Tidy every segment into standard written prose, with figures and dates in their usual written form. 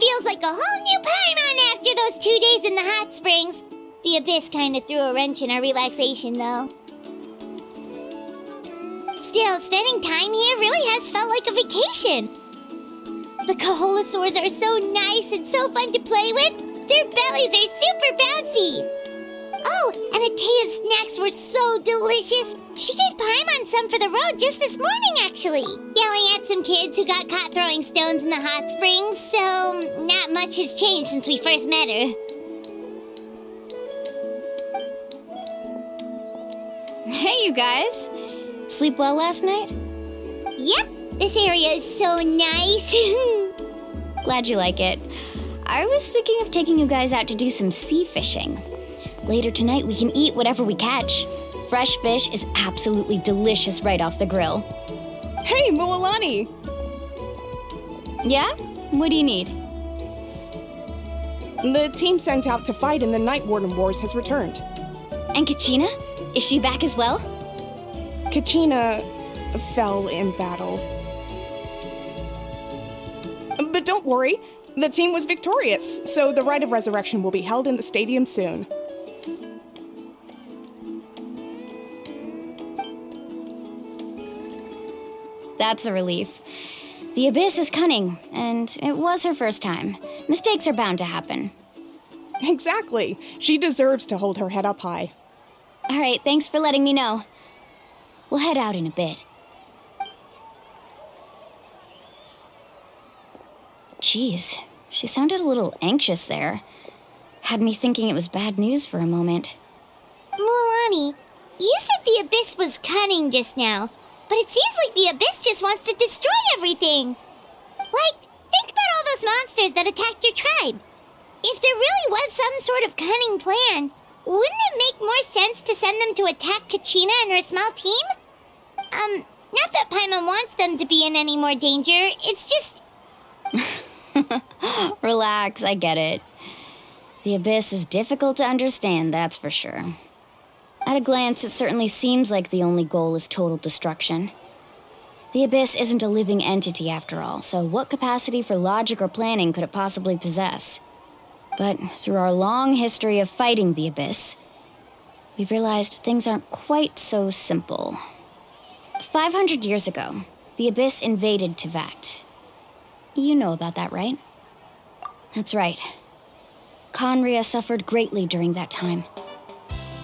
feels like a whole new Paimon after those 2 days in the hot springs. The Abyss kinda threw a wrench in our relaxation, though. Still, spending time here really has felt like a vacation. The Kaholosaurs are so nice and so fun to play with. Their bellies are super bouncy. Oh, and Atea's snacks were so delicious. She gave Paimon some for the road just this morning, actually. Yelling at some kids who got caught throwing stones in the hot springs, so not much has changed since we first met her. Hey, you guys. Sleep well last night? Yep, this area is so nice. Glad you like it. I was thinking of taking you guys out to do some sea fishing. Later tonight, we can eat whatever we catch. Fresh fish is absolutely delicious right off the grill. Hey, Mualani! Yeah? What do you need? The team sent out to fight in the Night Warden Wars has returned. And Kachina? Is she back as well? Kachina fell in battle. But don't worry, the team was victorious, so the Rite of Resurrection will be held in the stadium soon. That's a relief. The Abyss is cunning, and it was her first time. Mistakes are bound to happen. Exactly. She deserves to hold her head up high. All right, thanks for letting me know. We'll head out in a bit. Jeez, she sounded a little anxious there. Had me thinking it was bad news for a moment. Mualani, you said the Abyss was cunning just now, but it seems like the Abyss just wants to destroy everything. Like, think about all those monsters that attacked your tribe. If there really was some sort of cunning plan, wouldn't it make more sense to send them to attack Kachina and her small team? Not that Paimon wants them to be in any more danger, it's just... Relax, I get it. The Abyss is difficult to understand, that's for sure. At a glance, it certainly seems like the only goal is total destruction. The Abyss isn't a living entity after all, so what capacity for logic or planning could it possibly possess? But through our long history of fighting the Abyss, we've realized things aren't quite so simple. 500 years ago, the Abyss invaded Teyvat. You know about that, right? That's right. Khaenri'ah suffered greatly during that time.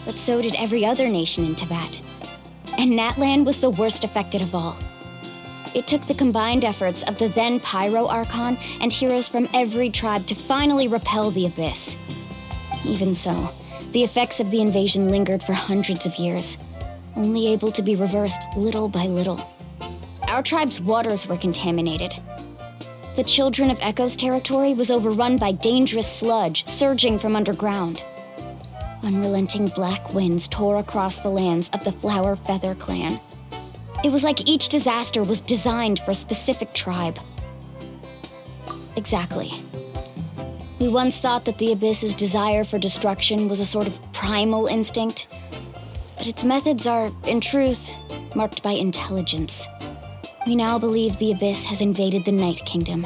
But so did every other nation in Teyvat. And Natlan was the worst affected of all. It took the combined efforts of the then Pyro Archon and heroes from every tribe to finally repel the Abyss. Even so, the effects of the invasion lingered for hundreds of years, only able to be reversed little by little. Our tribe's waters were contaminated. The Children of Echo's territory was overrun by dangerous sludge surging from underground. Unrelenting black winds tore across the lands of the Flower Feather clan. It was like each disaster was designed for a specific tribe. Exactly. We once thought that the Abyss's desire for destruction was a sort of primal instinct, but its methods are, in truth, marked by intelligence. We now believe the Abyss has invaded the Night Kingdom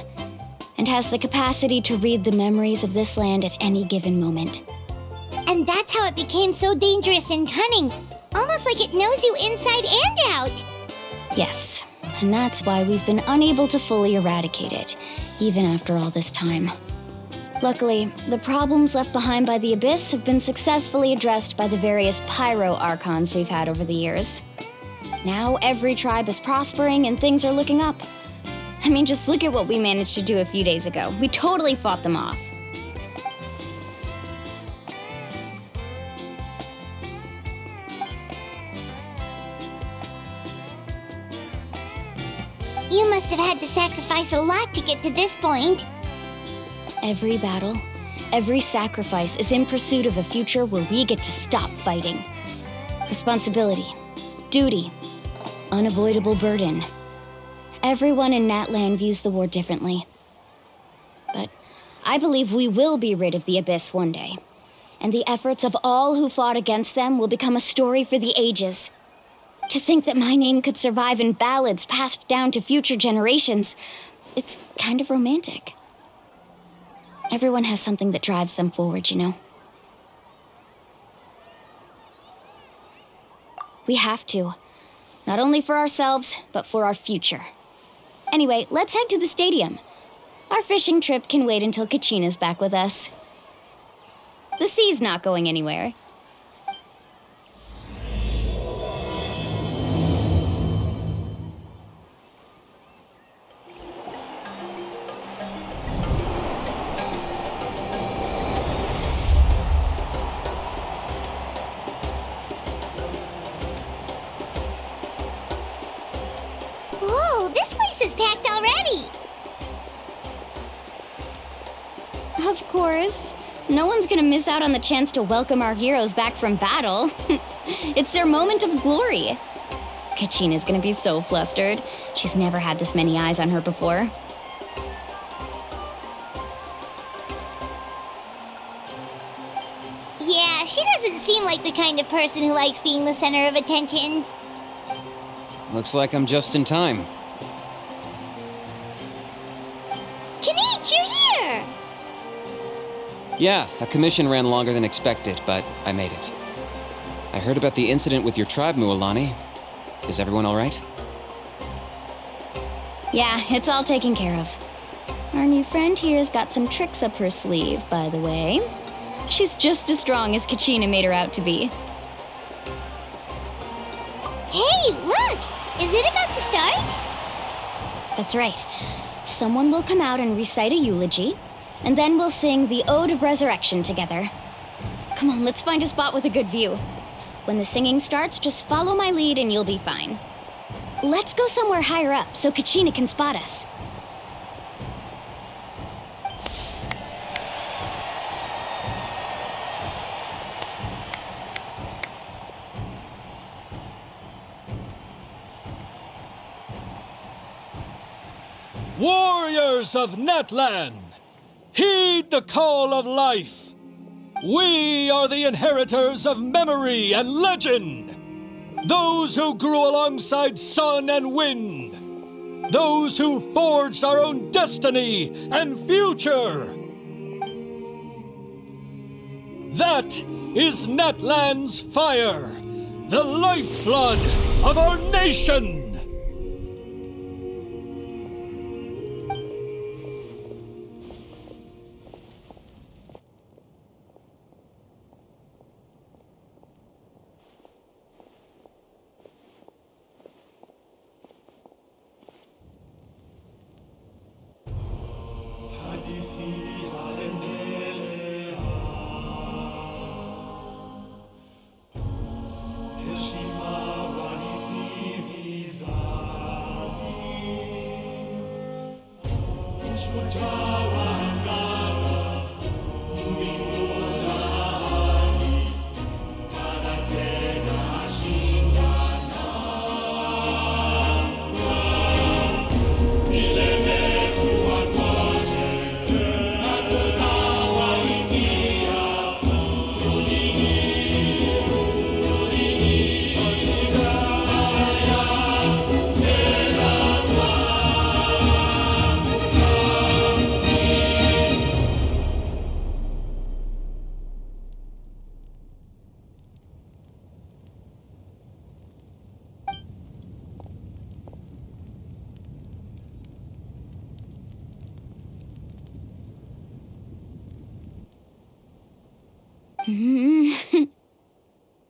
and has the capacity to read the memories of this land at any given moment. And that's how it became so dangerous and cunning, almost like it knows you inside and out. Yes, and that's why we've been unable to fully eradicate it, even after all this time. Luckily, the problems left behind by the Abyss have been successfully addressed by the various Pyro Archons we've had over the years. Now every tribe is prospering and things are looking up. I mean, just look at what we managed to do a few days ago. We totally fought them off. You must have had to sacrifice a lot to get to this point. Every battle, every sacrifice is in pursuit of a future where we get to stop fighting. Responsibility, duty, unavoidable burden. Everyone in Natlan views the war differently. But I believe we will be rid of the Abyss one day, and the efforts of all who fought against them will become a story for the ages. To think that my name could survive in ballads passed down to future generations, it's kind of romantic. Everyone has something that drives them forward, you know? We have to. Not only for ourselves, but for our future. Anyway, let's head to the stadium. Our fishing trip can wait until Kachina's back with us. The sea's not going anywhere. Whoa, this place is packed already! Of course. No one's gonna miss out on the chance to welcome our heroes back from battle. It's their moment of glory. Kachina's gonna be so flustered. She's never had this many eyes on her before. Yeah, she doesn't seem like the kind of person who likes being the center of attention. Looks like I'm just in time. Kanich, you're here! Yeah, a commission ran longer than expected, but I made it. I heard about the incident with your tribe, Mualani. Is everyone all right? Yeah, it's all taken care of. Our new friend here's got some tricks up her sleeve, by the way. She's just as strong as Kachina made her out to be. Hey, look! Is it about to start? That's right. Someone will come out and recite a eulogy, and then we'll sing the Ode of Resurrection together. Come on, let's find a spot with a good view. When the singing starts, just follow my lead and you'll be fine. Let's go somewhere higher up so Kachina can spot us. Warriors of Natlan, heed the call of life. We are the inheritors of memory and legend. Those who grew alongside sun and wind. Those who forged our own destiny and future. That is Natlan's fire, the lifeblood of our nation.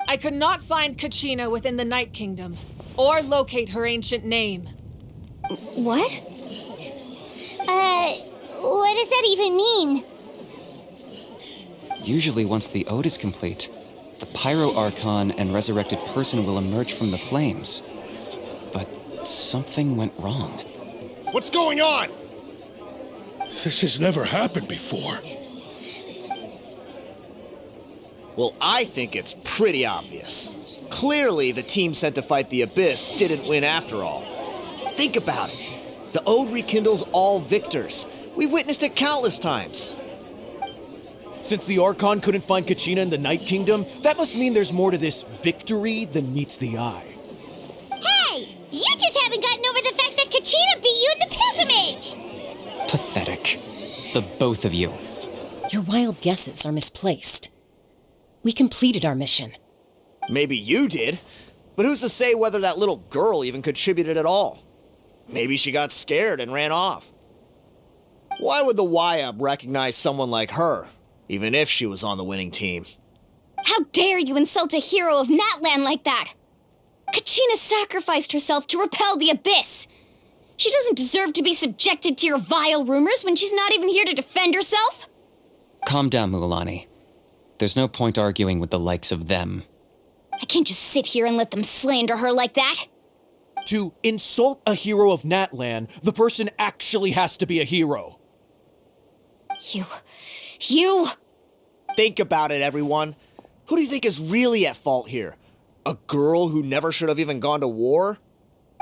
I could not find Kachina within the Night Kingdom, or locate her ancient name. What? What does that even mean? Usually once the ode is complete, the Pyro Archon and resurrected person will emerge from the flames. But something went wrong. What's going on? This has never happened before. Well, I think it's pretty obvious. Clearly, the team sent to fight the Abyss didn't win after all. Think about it. The Ode rekindles all victors. We've witnessed it countless times. Since the Archon couldn't find Kachina in the Night Kingdom, that must mean there's more to this victory than meets the eye. Hey! You just haven't gotten over the fact that Kachina beat you in the pilgrimage! Pathetic. The both of you. Your wild guesses are misplaced. We completed our mission. Maybe you did, but who's to say whether that little girl even contributed at all? Maybe she got scared and ran off. Why would the YUB recognize someone like her, even if she was on the winning team? How dare you insult a hero of Natlan like that? Kachina sacrificed herself to repel the Abyss. She doesn't deserve to be subjected to your vile rumors when she's not even here to defend herself. Calm down, Mualani. There's no point arguing with the likes of them. I can't just sit here and let them slander her like that. To insult a hero of Natlan, the person actually has to be a hero. You... Think about it, everyone. Who do you think is really at fault here? A girl who never should have even gone to war?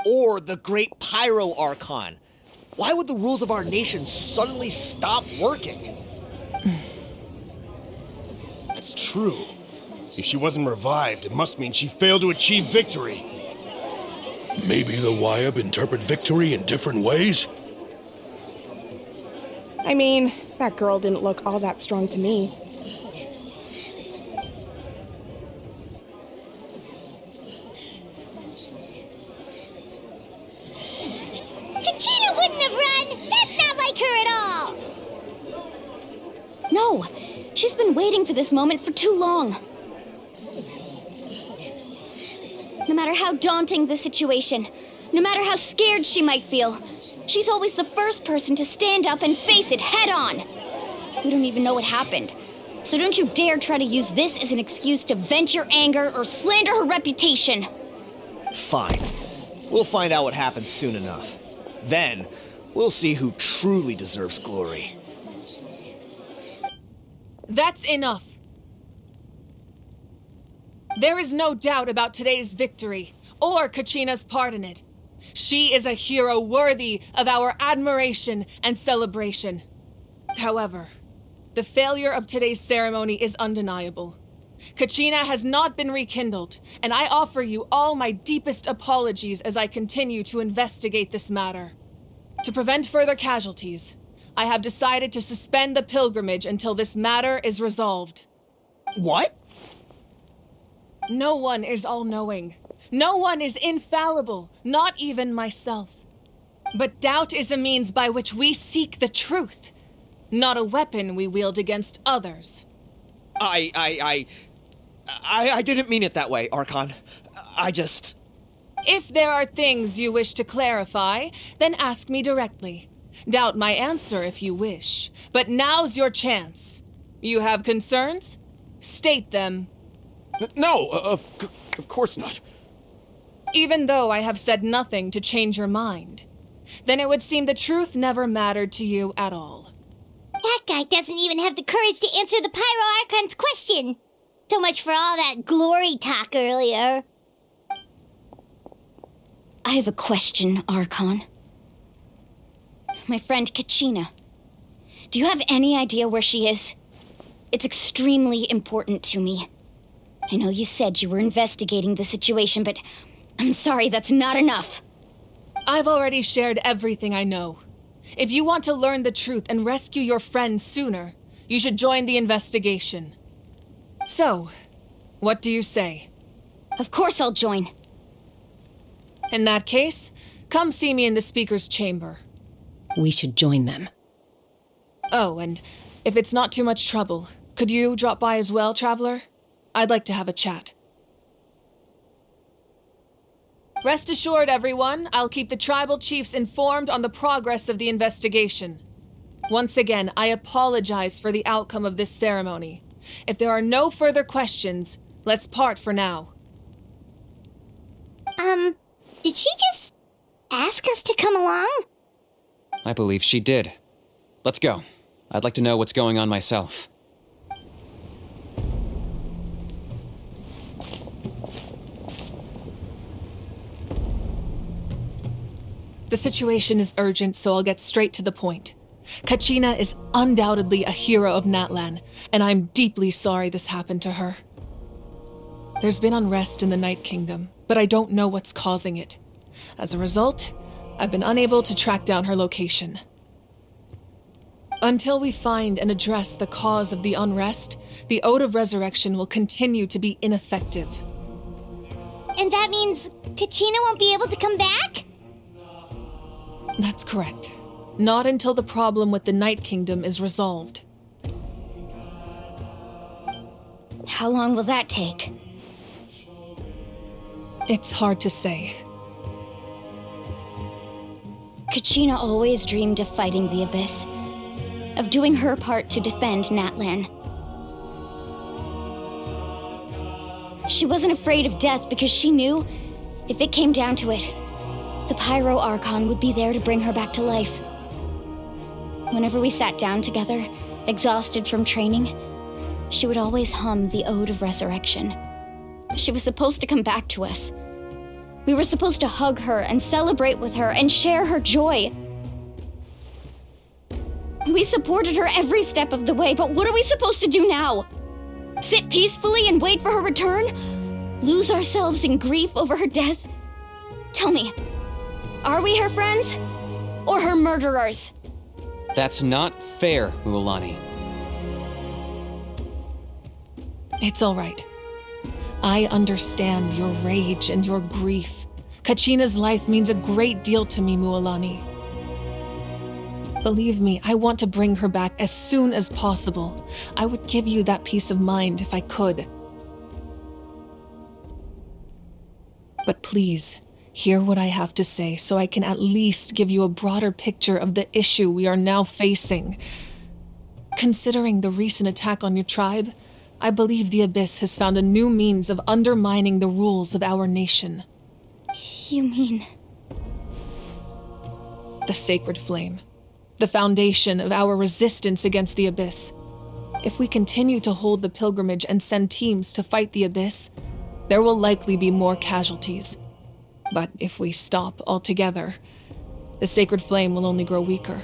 Or the great Pyro Archon? Why would the rules of our nation suddenly stop working? That's true. If she wasn't revived, it must mean she failed to achieve victory. Maybe the YUB interpret victory in different ways? I mean, that girl didn't look all that strong to me. Kachina wouldn't have run! That's not like her at all! No, she's been waiting for this moment for too long. No matter how daunting the situation, no matter how scared she might feel, she's always the first person to stand up and face it head on. We don't even know what happened, so don't you dare try to use this as an excuse to vent your anger or slander her reputation. Fine. We'll find out what happens soon enough. Then, we'll see who truly deserves glory. That's enough. There is no doubt about today's victory, or Kachina's part in it. She is a hero worthy of our admiration and celebration. However, the failure of today's ceremony is undeniable. Kachina has not been rekindled, and I offer you all my deepest apologies as I continue to investigate this matter. To prevent further casualties, I have decided to suspend the pilgrimage until this matter is resolved. What? No one is all-knowing. No one is infallible, not even myself. But doubt is a means by which we seek the truth, not a weapon we wield against others. I didn't mean it that way, Archon. If there are things you wish to clarify, then ask me directly. Doubt my answer if you wish, but now's your chance. You have concerns? State them. No, of course not. Even though I have said nothing to change your mind, then it would seem the truth never mattered to you at all. That guy doesn't even have the courage to answer the Pyro Archon's question. So much for all that glory talk earlier. I have a question, Archon. My friend Kachina. Do you have any idea where she is? It's extremely important to me. I know you said you were investigating the situation, but I'm sorry, that's not enough. I've already shared everything I know. If you want to learn the truth and rescue your friend sooner, you should join the investigation. So, what do you say? Of course I'll join. In that case, come see me in the speaker's chamber. We should join them. Oh, and if it's not too much trouble, could you drop by as well, Traveler? I'd like to have a chat. Rest assured, everyone, I'll keep the tribal chiefs informed on the progress of the investigation. Once again, I apologize for the outcome of this ceremony. If there are no further questions, let's part for now. Did she just ask us to come along? I believe she did. Let's go. I'd like to know what's going on myself. The situation is urgent, so I'll get straight to the point. Kachina is undoubtedly a hero of Natlan, and I'm deeply sorry this happened to her. There's been unrest in the Night Kingdom, but I don't know what's causing it. As a result, I've been unable to track down her location. Until we find and address the cause of the unrest, the Ode of Resurrection will continue to be ineffective. And that means Kachina won't be able to come back? That's correct. Not until the problem with the Night Kingdom is resolved. How long will that take? It's hard to say. Kachina always dreamed of fighting the Abyss, of doing her part to defend Natlan. She wasn't afraid of death because she knew, if it came down to it, the Pyro Archon would be there to bring her back to life. Whenever we sat down together, exhausted from training, she would always hum the Ode of Resurrection. She was supposed to come back to us. We were supposed to hug her and celebrate with her and share her joy. We supported her every step of the way, but what are we supposed to do now? Sit peacefully and wait for her return? Lose ourselves in grief over her death? Tell me, are we her friends or her murderers? That's not fair, Mualani. It's all right. I understand your rage and your grief. Kachina's life means a great deal to me, Mualani. Believe me, I want to bring her back as soon as possible. I would give you that peace of mind if I could. But please, hear what I have to say so I can at least give you a broader picture of the issue we are now facing. Considering the recent attack on your tribe, I believe the Abyss has found a new means of undermining the rules of our nation. You mean... The Sacred Flame. The foundation of our resistance against the Abyss. If we continue to hold the pilgrimage and send teams to fight the Abyss, there will likely be more casualties. But if we stop altogether, the Sacred Flame will only grow weaker.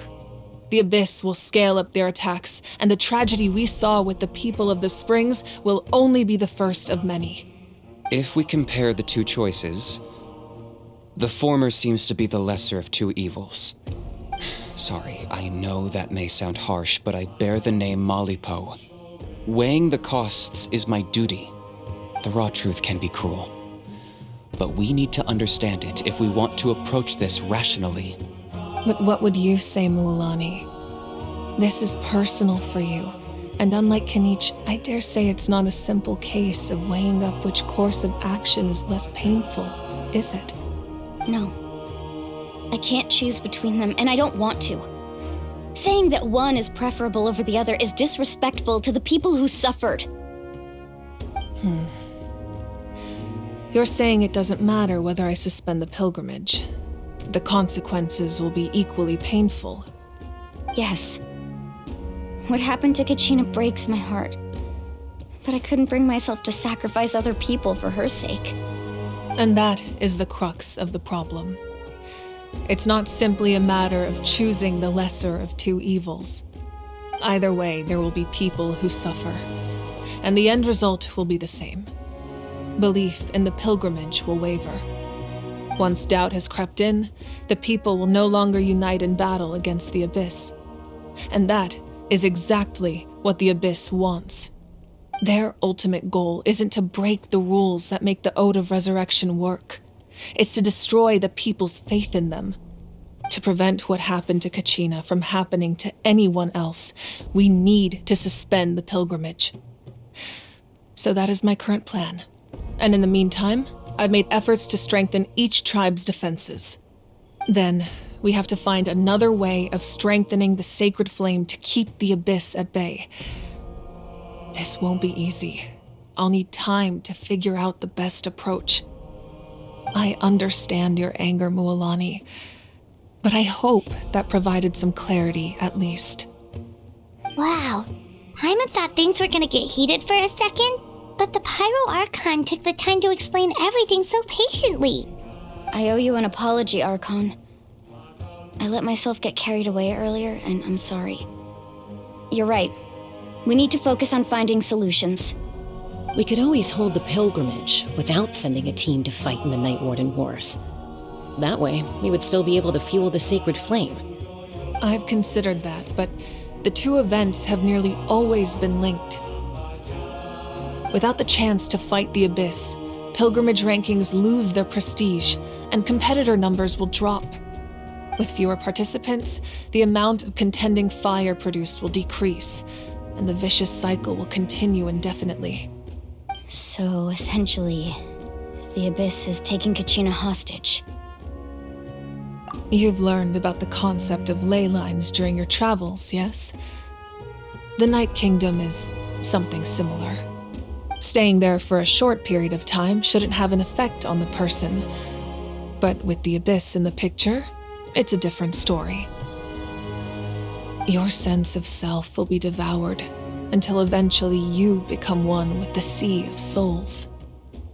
The Abyss will scale up their attacks, and the tragedy we saw with the people of the Springs will only be the first of many. If we compare the two choices, the former seems to be the lesser of two evils. Sorry, I know that may sound harsh, but I bear the name Malipo. Weighing the costs is my duty. The raw truth can be cruel. But we need to understand it if we want to approach this rationally. But what would you say, Mualani? This is personal for you, and unlike Kanich, I dare say it's not a simple case of weighing up which course of action is less painful, is it? No. I can't choose between them, and I don't want to. Saying that one is preferable over the other is disrespectful to the people who suffered. You're saying it doesn't matter whether I suspend the pilgrimage. The consequences will be equally painful. Yes. What happened to Kachina breaks my heart. But I couldn't bring myself to sacrifice other people for her sake. And that is the crux of the problem. It's not simply a matter of choosing the lesser of two evils. Either way, there will be people who suffer. And the end result will be the same. Belief in the pilgrimage will waver. Once doubt has crept in, the people will no longer unite in battle against the Abyss. And that is exactly what the Abyss wants. Their ultimate goal isn't to break the rules that make the Ode of Resurrection work. It's to destroy the people's faith in them. To prevent what happened to Kachina from happening to anyone else, we need to suspend the pilgrimage. So that is my current plan. And in the meantime, I've made efforts to strengthen each tribe's defenses. Then, we have to find another way of strengthening the Sacred Flame to keep the Abyss at bay. This won't be easy. I'll need time to figure out the best approach. I understand your anger, Mualani, but I hope that provided some clarity at least. Wow. Hyman thought things were gonna get heated for a second, but the Pyro Archon took the time to explain everything so patiently. I owe you an apology, Archon. I let myself get carried away earlier, and I'm sorry. You're right. We need to focus on finding solutions. We could always hold the pilgrimage without sending a team to fight in the Night Warden Wars. That way, we would still be able to fuel the Sacred Flame. I've considered that, but the two events have nearly always been linked. Without the chance to fight the Abyss, pilgrimage rankings lose their prestige, and competitor numbers will drop. With fewer participants, the amount of contending fire produced will decrease, and the vicious cycle will continue indefinitely. So, essentially, the Abyss is taking Kachina hostage. You've learned about the concept of ley lines during your travels, yes? The Night Kingdom is something similar. Staying there for a short period of time shouldn't have an effect on the person. But with the Abyss in the picture, it's a different story. Your sense of self will be devoured until eventually you become one with the Sea of Souls.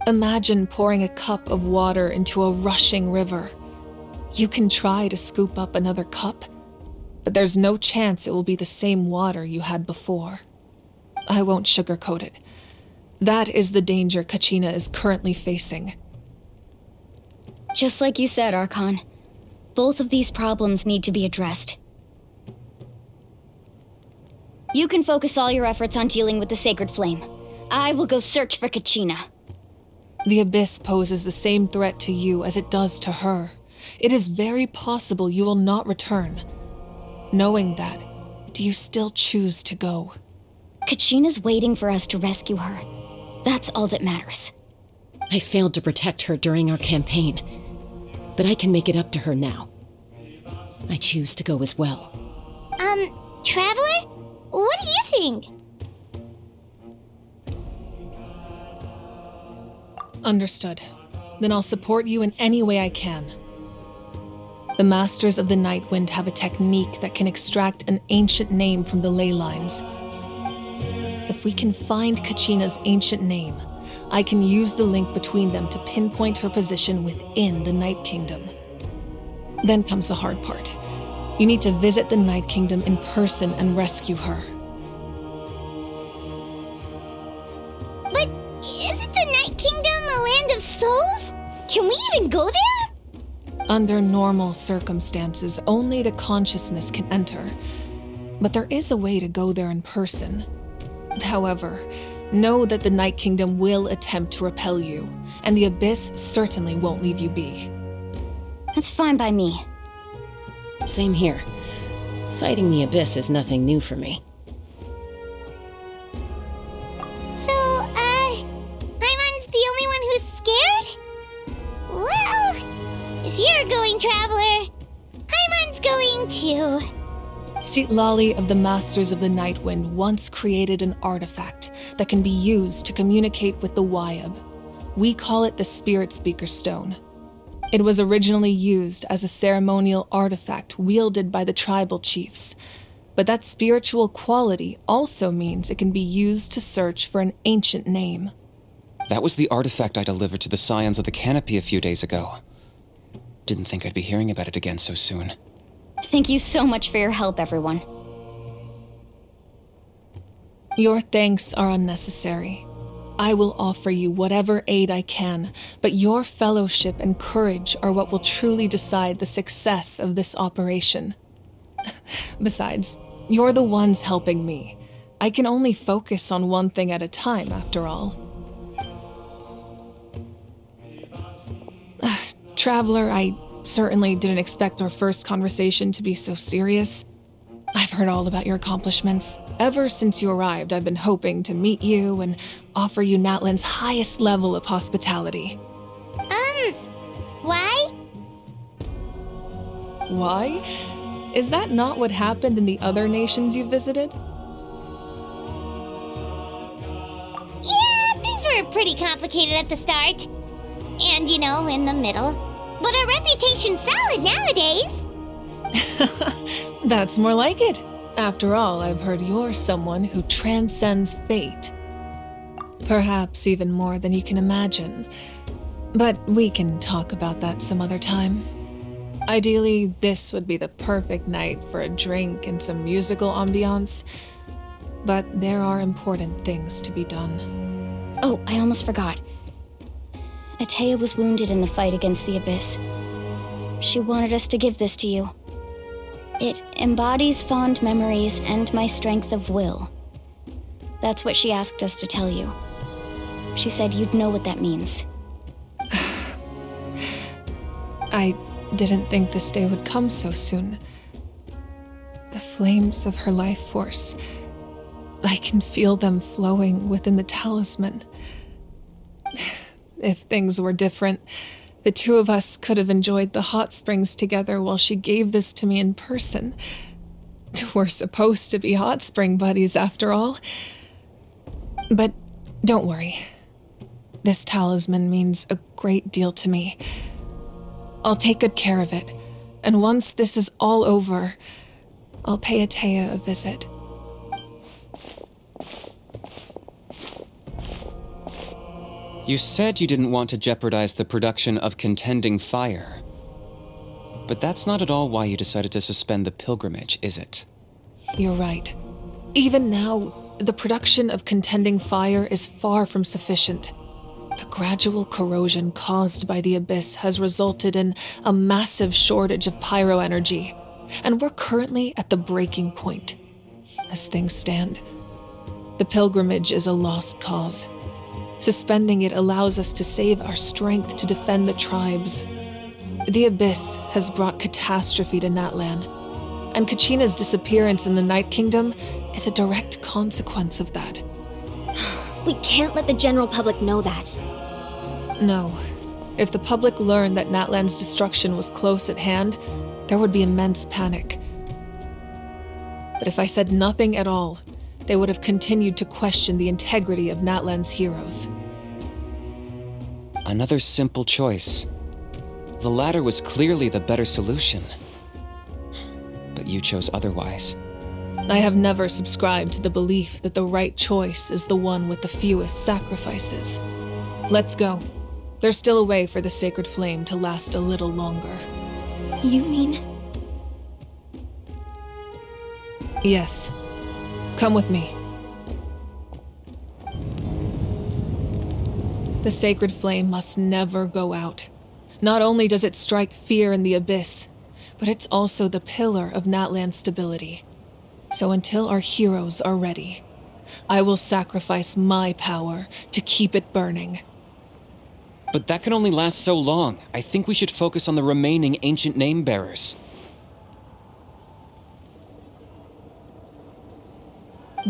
Imagine pouring a cup of water into a rushing river. You can try to scoop up another cup, but there's no chance it will be the same water you had before. I won't sugarcoat it. That is the danger Kachina is currently facing. Just like you said, Archon. Both of these problems need to be addressed. You can focus all your efforts on dealing with the Sacred Flame. I will go search for Kachina. The Abyss poses the same threat to you as it does to her. It is very possible you will not return. Knowing that, do you still choose to go? Kachina's waiting for us to rescue her. That's all that matters. I failed to protect her during our campaign, but I can make it up to her now. I choose to go as well. Traveler? What do you think? Understood. Then I'll support you in any way I can. The Masters of the Nightwind have a technique that can extract an ancient name from the ley lines. If we can find Kachina's ancient name, I can use the link between them to pinpoint her position within the Night Kingdom. Then comes the hard part. You need to visit the Night Kingdom in person and rescue her. But isn't the Night Kingdom a land of souls? Can we even go there? Under normal circumstances, only the consciousness can enter. But there is a way to go there in person. However, know that the Night Kingdom will attempt to repel you, and the Abyss certainly won't leave you be. That's fine by me. Same here. Fighting the Abyss is nothing new for me. So, Paimon's the only one who's scared? Well, if you're going, Traveler, Paimon's going too. Lali of the Masters of the Nightwind once created an artifact that can be used to communicate with the Wyab. We call it the Spirit Speaker Stone. It was originally used as a ceremonial artifact wielded by the tribal chiefs, but that spiritual quality also means it can be used to search for an ancient name. That was the artifact I delivered to the Scions of the Canopy a few days ago. Didn't think I'd be hearing about it again so soon. Thank you so much for your help, everyone. Your thanks are unnecessary. I will offer you whatever aid I can, but your fellowship and courage are what will truly decide the success of this operation. Besides, you're the ones helping me. I can only focus on one thing at a time, after all. Traveler, I certainly didn't expect our first conversation to be so serious. I've heard all about your accomplishments. Ever since you arrived, I've been hoping to meet you and offer you Natlan's highest level of hospitality. Why? Why? Is that not what happened in the other nations you visited? Yeah, things were pretty complicated at the start. And, in the middle. But our reputation's solid nowadays. That's more like it. After all, I've heard you're someone who transcends fate. Perhaps even more than you can imagine. But we can talk about that some other time. Ideally, this would be the perfect night for a drink and some musical ambiance. But there are important things to be done. Oh, I almost forgot. Atea was wounded in the fight against the Abyss. She wanted us to give this to you. It embodies fond memories and my strength of will. That's what she asked us to tell you. She said you'd know what that means. I didn't think this day would come so soon. The flames of her life force. I can feel them flowing within the talisman. If things were different, the two of us could have enjoyed the hot springs together while she gave this to me in person. We're supposed to be hot spring buddies after all. But don't worry. This talisman means a great deal to me. I'll take good care of it, and once this is all over, I'll pay Atea a visit. You said you didn't want to jeopardize the production of contending fire. But that's not at all why you decided to suspend the pilgrimage, is it? You're right. Even now, the production of contending fire is far from sufficient. The gradual corrosion caused by the abyss has resulted in a massive shortage of pyro energy, and we're currently at the breaking point. As things stand, the pilgrimage is a lost cause. Suspending it allows us to save our strength to defend the tribes. The abyss has brought catastrophe to Natlan, and Kachina's disappearance in the Night Kingdom is a direct consequence of that. We can't let the general public know that. No. If the public learned that Natlan's destruction was close at hand, there would be immense panic. But if I said nothing at all, they would have continued to question the integrity of Natlan's heroes. Another simple choice. The latter was clearly the better solution. But you chose otherwise. I have never subscribed to the belief that the right choice is the one with the fewest sacrifices. Let's go. There's still a way for the sacred flame to last a little longer. You mean? Yes. Come with me. The sacred flame must never go out. Not only does it strike fear in the abyss, but it's also the pillar of Natlan's stability. So until our heroes are ready, I will sacrifice my power to keep it burning. But that can only last so long. I think we should focus on the remaining ancient name-bearers.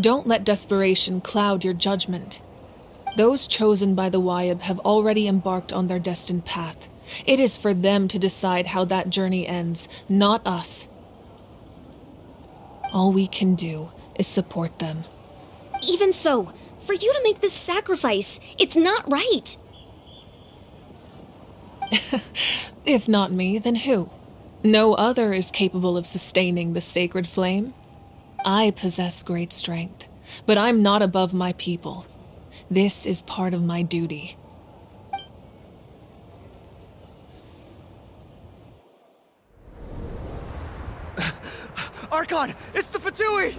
Don't let desperation cloud your judgment. Those chosen by the Wayab have already embarked on their destined path. It is for them to decide how that journey ends, not us. All we can do is support them. Even so, for you to make this sacrifice, it's not right. If not me, then who? No other is capable of sustaining the sacred flame. I possess great strength, but I'm not above my people. This is part of my duty. Archon! It's the Fatui!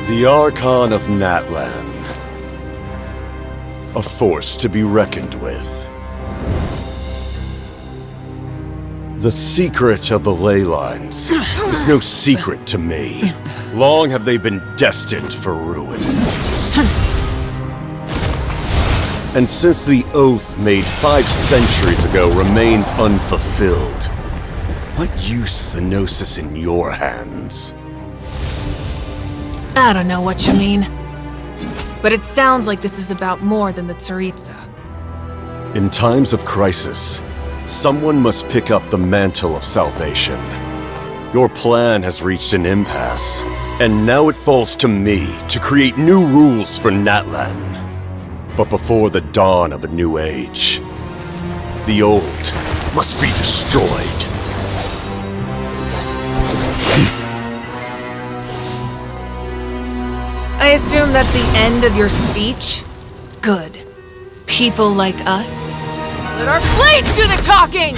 The Archon of Natlan. A force to be reckoned with. The secret of the ley lines is no secret to me. Long have they been destined for ruin. And since the oath made 5 centuries ago remains unfulfilled, what use is the Gnosis in your hands? I don't know what you mean. But it sounds like this is about more than the Tsaritsa. In times of crisis, someone must pick up the mantle of salvation. Your plan has reached an impasse, and now it falls to me to create new rules for Natlan. But before the dawn of a new age, the old must be destroyed. I assume that's the end of your speech? Good. People like us. Let our blades do the talking!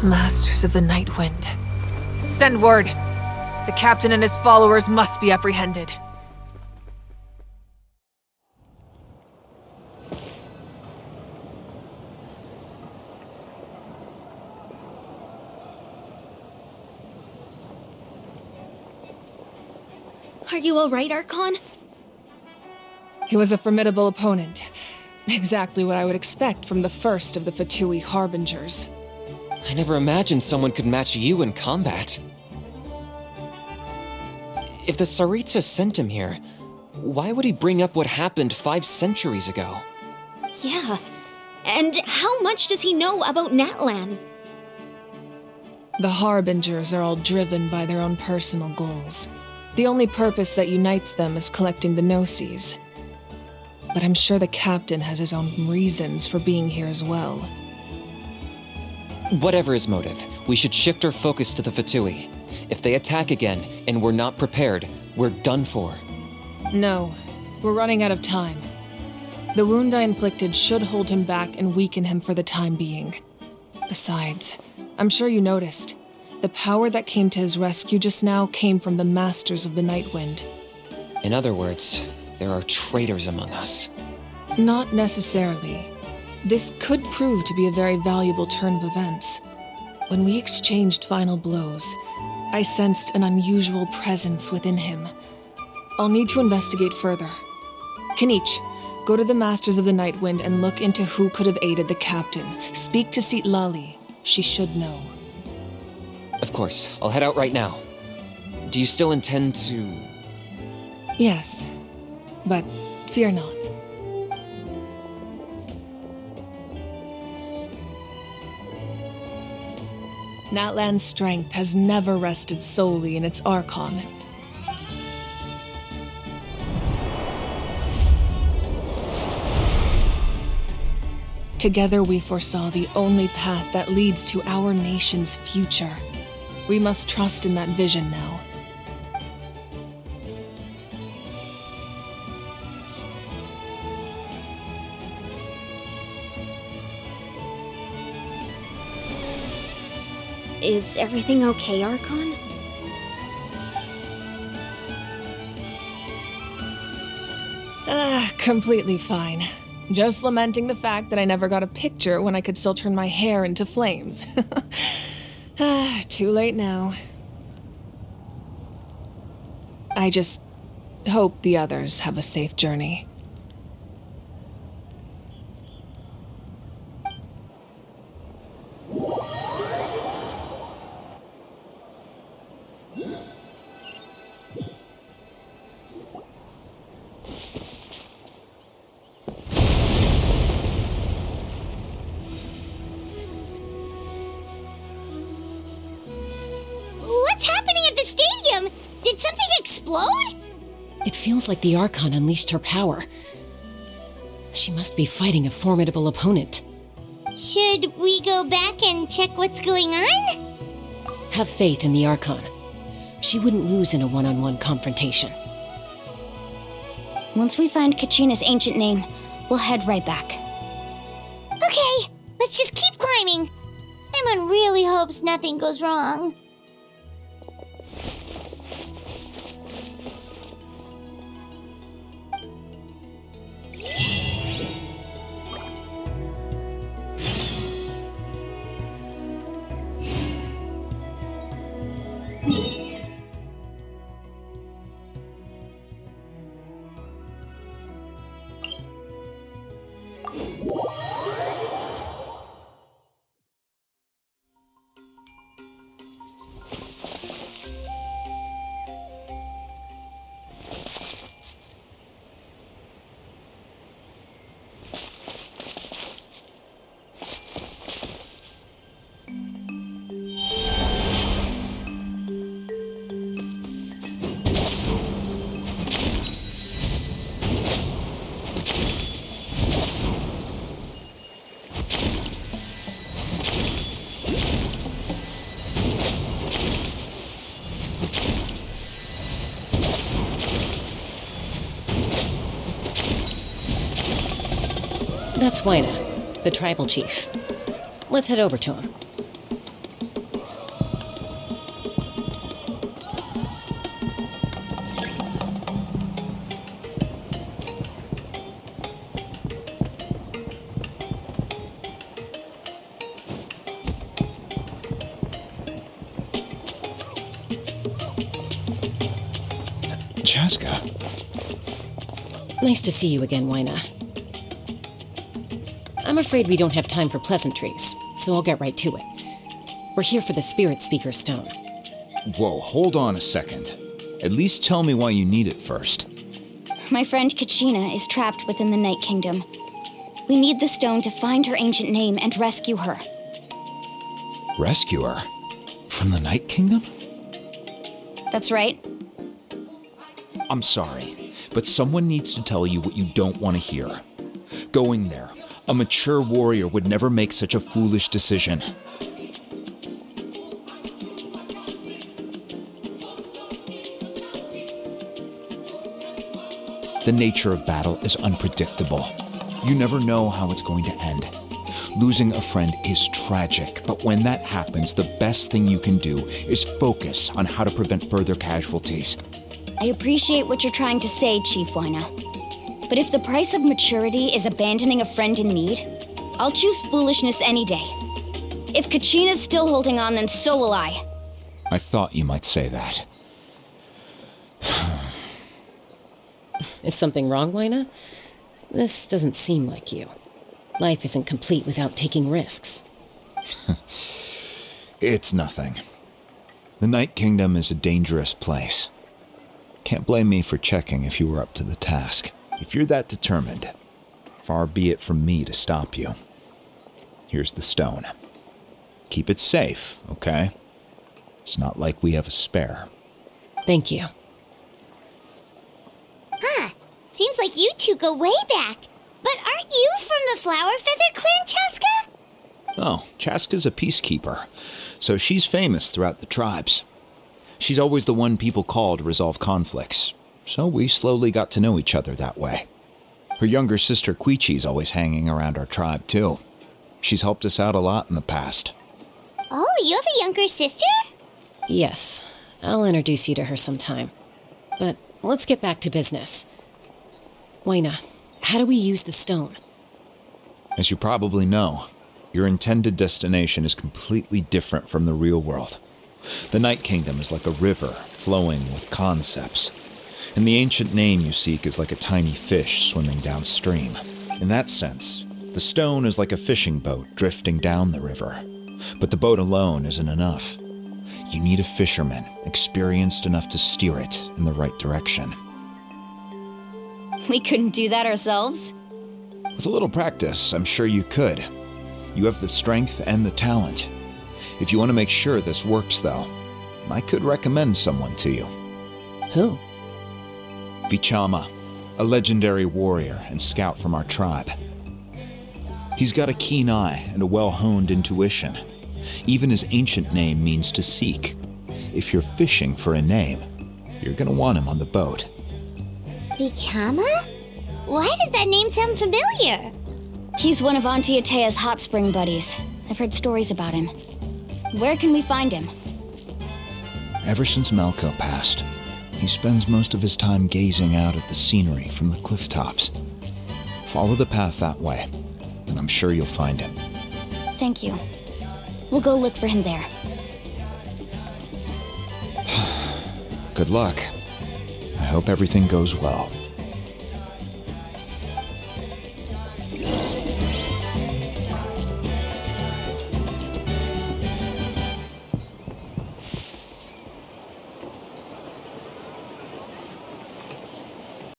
Masters of the Night Wind. Send word. The captain and his followers must be apprehended. Are you all right, Archon? He was a formidable opponent. Exactly what I would expect from the first of the Fatui Harbingers. I never imagined someone could match you in combat. If the Tsaritsa sent him here, why would he bring up what happened 5 centuries ago? Yeah. And how much does he know about Natlan? The Harbingers are all driven by their own personal goals. The only purpose that unites them is collecting the Gnosis. But I'm sure the captain has his own reasons for being here as well. Whatever his motive, we should shift our focus to the Fatui. If they attack again and we're not prepared, we're done for. No, we're running out of time. The wound I inflicted should hold him back and weaken him for the time being. Besides, I'm sure you noticed, the power that came to his rescue just now came from the Masters of the Night Wind. In other words, there are traitors among us. Not necessarily. This could prove to be a very valuable turn of events. When we exchanged final blows, I sensed an unusual presence within him. I'll need to investigate further. Kinich, go to the Masters of the Night Wind and look into who could have aided the captain. Speak to Sitlali. She should know. Of course, I'll head out right now. Do you still intend to... Yes, but fear not. Natlan's strength has never rested solely in its Archon. Together we foresaw the only path that leads to our nation's future. We must trust in that vision now. Is everything okay, Archon? Completely fine. Just lamenting the fact that I never got a picture when I could still turn my hair into flames. Too late now. I just hope the others have a safe journey. What's happening at the stadium? Did something explode? It feels like the Archon unleashed her power. She must be fighting a formidable opponent. Should we go back and check what's going on? Have faith in the Archon. She wouldn't lose in a one-on-one confrontation. Once we find Kachina's ancient name, we'll head right back. Okay, let's just keep climbing. Paimon really hopes nothing goes wrong. That's Waina, the tribal chief. Let's head over to him. Chaska. Nice to see you again, Wyna. I'm afraid we don't have time for pleasantries, so I'll get right to it. We're here for the Spirit Speaker Stone. Whoa, hold on a second. At least tell me why you need it first. My friend Kachina is trapped within the Night Kingdom. We need the stone to find her ancient name and rescue her. Rescue her? From the Night Kingdom? That's right. I'm sorry, but someone needs to tell you what you don't want to hear. Going there, a mature warrior would never make such a foolish decision. The nature of battle is unpredictable. You never know how it's going to end. Losing a friend is tragic, but when that happens, the best thing you can do is focus on how to prevent further casualties. I appreciate what you're trying to say, Chief Wyna. But if the price of maturity is abandoning a friend in need, I'll choose foolishness any day. If Kachina's still holding on, then so will I. I thought you might say that. Is something wrong, Wyna? This doesn't seem like you. Life isn't complete without taking risks. It's nothing. The Night Kingdom is a dangerous place. Can't blame me for checking if you were up to the task. If you're that determined, far be it from me to stop you. Here's the stone. Keep it safe, okay? It's not like we have a spare. Thank you. Huh. Seems like you two go way back. But aren't you from the Flower Feather Clan, Chaska? Oh, Chaska's a peacekeeper, so she's famous throughout the tribes. She's always the one people call to resolve conflicts, so we slowly got to know each other that way. Her younger sister Quichi's always hanging around our tribe, too. She's helped us out a lot in the past. Oh, you have a younger sister? Yes, I'll introduce you to her sometime. But let's get back to business. Wyna, how do we use the stone? As you probably know, your intended destination is completely different from the real world. The Night Kingdom is like a river flowing with concepts, and the ancient name you seek is like a tiny fish swimming downstream. In that sense, the stone is like a fishing boat drifting down the river, but the boat alone isn't enough. You need a fisherman experienced enough to steer it in the right direction. We couldn't do that ourselves? With a little practice, I'm sure you could. You have the strength and the talent. If you want to make sure this works, though, I could recommend someone to you. Who? Vichama, a legendary warrior and scout from our tribe. He's got a keen eye and a well-honed intuition. Even his ancient name means to seek. If you're fishing for a name, you're gonna want him on the boat. Vichama? Why does that name sound familiar? He's one of Auntie Atea's hot spring buddies. I've heard stories about him. Where can we find him? Ever since Melko passed, he spends most of his time gazing out at the scenery from the cliff tops. Follow the path that way, and I'm sure you'll find him. Thank you. We'll go look for him there. Good luck. I hope everything goes well.